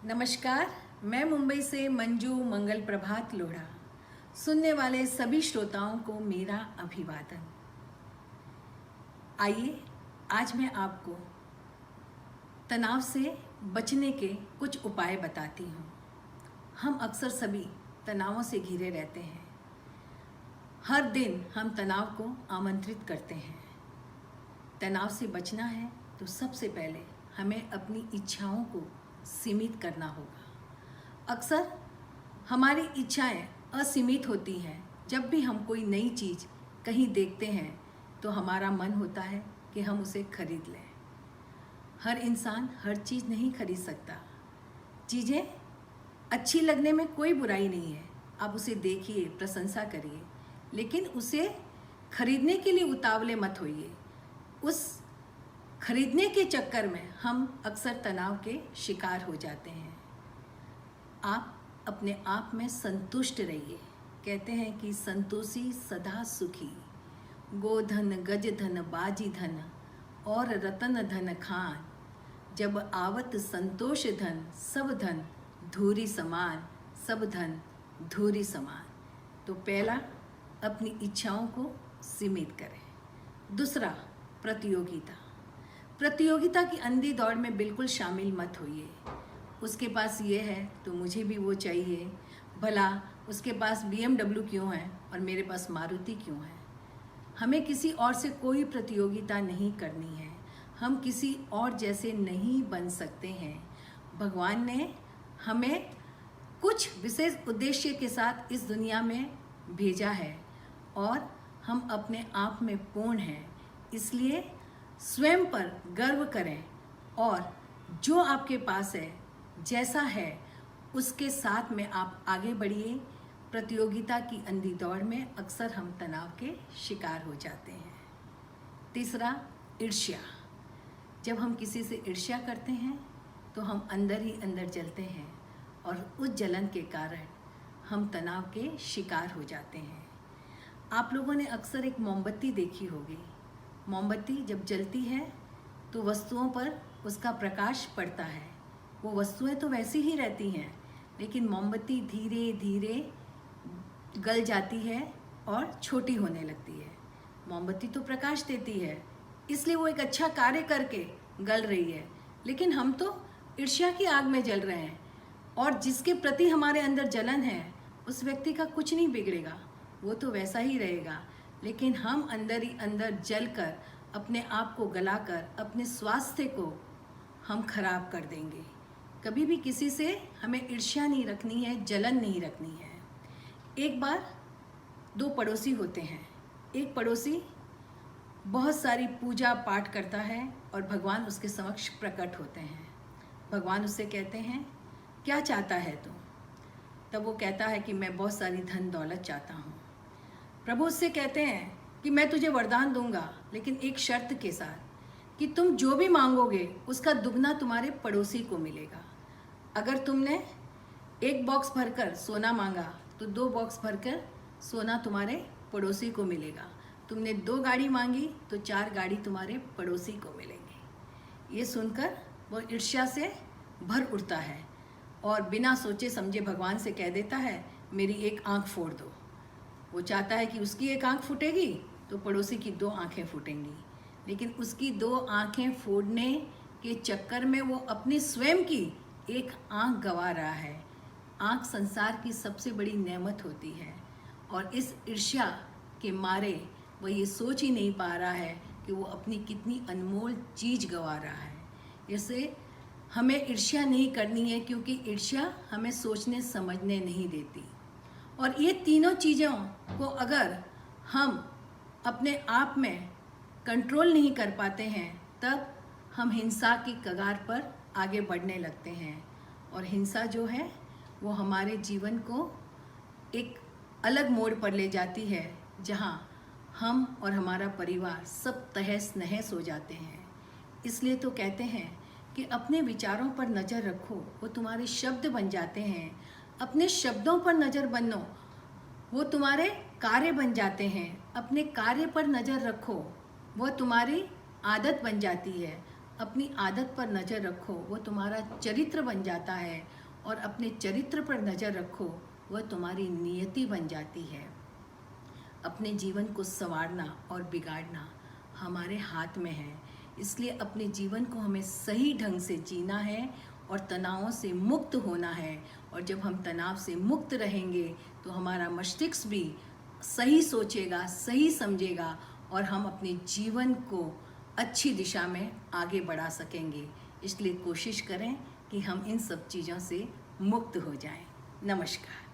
नमस्कार। मैं मुंबई से मंजू मंगल प्रभात लोढ़ा। सुनने वाले सभी श्रोताओं को मेरा अभिवादन। आइए आज मैं आपको तनाव से बचने के कुछ उपाय बताती हूँ। हम अक्सर सभी तनावों से घिरे रहते हैं। हर दिन हम तनाव को आमंत्रित करते हैं। तनाव से बचना है तो सबसे पहले हमें अपनी इच्छाओं को सीमित करना होगा। अक्सर हमारी इच्छाएं असीमित होती हैं। जब भी हम कोई नई चीज़ कहीं देखते हैं तो हमारा मन होता है कि हम उसे खरीद लें। हर इंसान हर चीज़ नहीं खरीद सकता। चीज़ें अच्छी लगने में कोई बुराई नहीं है। आप उसे देखिए, प्रशंसा करिए, लेकिन उसे खरीदने के लिए उतावले मत होइए। उस खरीदने के चक्कर में हम अक्सर तनाव के शिकार हो जाते हैं। आप अपने आप में संतुष्ट रहिए। कहते हैं कि संतोषी सदा सुखी, गोधन गज धन बाजी धन और रतन धन खान। जब आवत संतोष धन सब धन धूरी समान, सब धन धूरी समान। तो पहला, अपनी इच्छाओं को सीमित करें। दूसरा, प्रतियोगिता की अंधी दौड़ में बिल्कुल शामिल मत होइए। उसके पास ये है तो मुझे भी वो चाहिए। भला उसके पास BMW क्यों है और मेरे पास मारुति क्यों है। हमें किसी और से कोई प्रतियोगिता नहीं करनी है। हम किसी और जैसे नहीं बन सकते हैं। भगवान ने हमें कुछ विशेष उद्देश्य के साथ इस दुनिया में भेजा है और हम अपने आप में पूर्ण हैं। इसलिए स्वयं पर गर्व करें और जो आपके पास है, जैसा है, उसके साथ में आप आगे बढ़िए। प्रतियोगिता की अंधी दौड़ में अक्सर हम तनाव के शिकार हो जाते हैं। तीसरा, ईर्ष्या। जब हम किसी से ईर्ष्या करते हैं तो हम अंदर ही अंदर जलते हैं और उस जलन के कारण हम तनाव के शिकार हो जाते हैं। आप लोगों ने अक्सर एक मोमबत्ती देखी होगी। मोमबत्ती जब जलती है तो वस्तुओं पर उसका प्रकाश पड़ता है। वो वस्तुएं तो वैसी ही रहती हैं, लेकिन मोमबत्ती धीरे धीरे गल जाती है और छोटी होने लगती है। मोमबत्ती तो प्रकाश देती है, इसलिए वो एक अच्छा कार्य करके गल रही है, लेकिन हम तो ईर्ष्या की आग में जल रहे हैं और जिसके प्रति हमारे अंदर जलन है उस व्यक्ति का कुछ नहीं बिगड़ेगा, वो तो वैसा ही रहेगा। लेकिन हम अंदर ही अंदर जलकर अपने आप को गलाकर अपने स्वास्थ्य को हम खराब कर देंगे। कभी भी किसी से हमें ईर्ष्या नहीं रखनी है, जलन नहीं रखनी है। एक बार दो पड़ोसी होते हैं। एक पड़ोसी बहुत सारी पूजा पाठ करता है और भगवान उसके समक्ष प्रकट होते हैं। भगवान उससे कहते हैं, क्या चाहता है तू? तब वो कहता है कि मैं बहुत सारी धन दौलत चाहता हूँ। प्रभु उससे कहते हैं कि मैं तुझे वरदान दूंगा, लेकिन एक शर्त के साथ कि तुम जो भी मांगोगे उसका दुगना तुम्हारे पड़ोसी को मिलेगा। अगर तुमने 1 बॉक्स भरकर सोना मांगा तो 2 बॉक्स भरकर सोना तुम्हारे पड़ोसी को मिलेगा। तुमने 2 गाड़ी मांगी तो 4 गाड़ी तुम्हारे पड़ोसी को मिलेंगी। ये सुनकर वो ईर्ष्या से भर उठता है और बिना सोचे समझे भगवान से कह देता है, मेरी एक आंख फोड़ दो। वो चाहता है कि उसकी एक आंख फूटेगी तो पड़ोसी की 2 आंखें फूटेंगी, लेकिन उसकी 2 आंखें फोड़ने के चक्कर में वो अपनी स्वयं की एक आंख गंवा रहा है। आंख संसार की सबसे बड़ी नेमत होती है और इस ईर्ष्या के मारे वो ये सोच ही नहीं पा रहा है कि वो अपनी कितनी अनमोल चीज़ गंवा रहा है। इससे हमें ईर्ष्या नहीं करनी है, क्योंकि ईर्ष्या हमें सोचने समझने नहीं देती। और ये तीनों चीज़ों को अगर हम अपने आप में कंट्रोल नहीं कर पाते हैं तब हम हिंसा की कगार पर आगे बढ़ने लगते हैं। और हिंसा जो है वो हमारे जीवन को एक अलग मोड़ पर ले जाती है, जहाँ हम और हमारा परिवार सब तहस नहस हो जाते हैं। इसलिए तो कहते हैं कि अपने विचारों पर नज़र रखो, वो तुम्हारे शब्द बन जाते हैं। अपने शब्दों पर नज़र बनो, वो तुम्हारे कार्य बन जाते हैं। अपने कार्य पर नज़र रखो, वो तुम्हारी आदत बन जाती है। अपनी आदत पर नज़र रखो, वो तुम्हारा चरित्र बन जाता है, और अपने चरित्र पर नज़र रखो, वह तुम्हारी नियति बन जाती है। अपने जीवन को संवारना और बिगाड़ना हमारे हाथ में है, इसलिए अपने जीवन को हमें सही ढंग से जीना है और तनावों से मुक्त होना है। और जब हम तनाव से मुक्त रहेंगे तो हमारा मस्तिष्क भी सही सोचेगा, सही समझेगा, और हम अपने जीवन को अच्छी दिशा में आगे बढ़ा सकेंगे। इसलिए कोशिश करें कि हम इन सब चीज़ों से मुक्त हो जाएं। नमस्कार।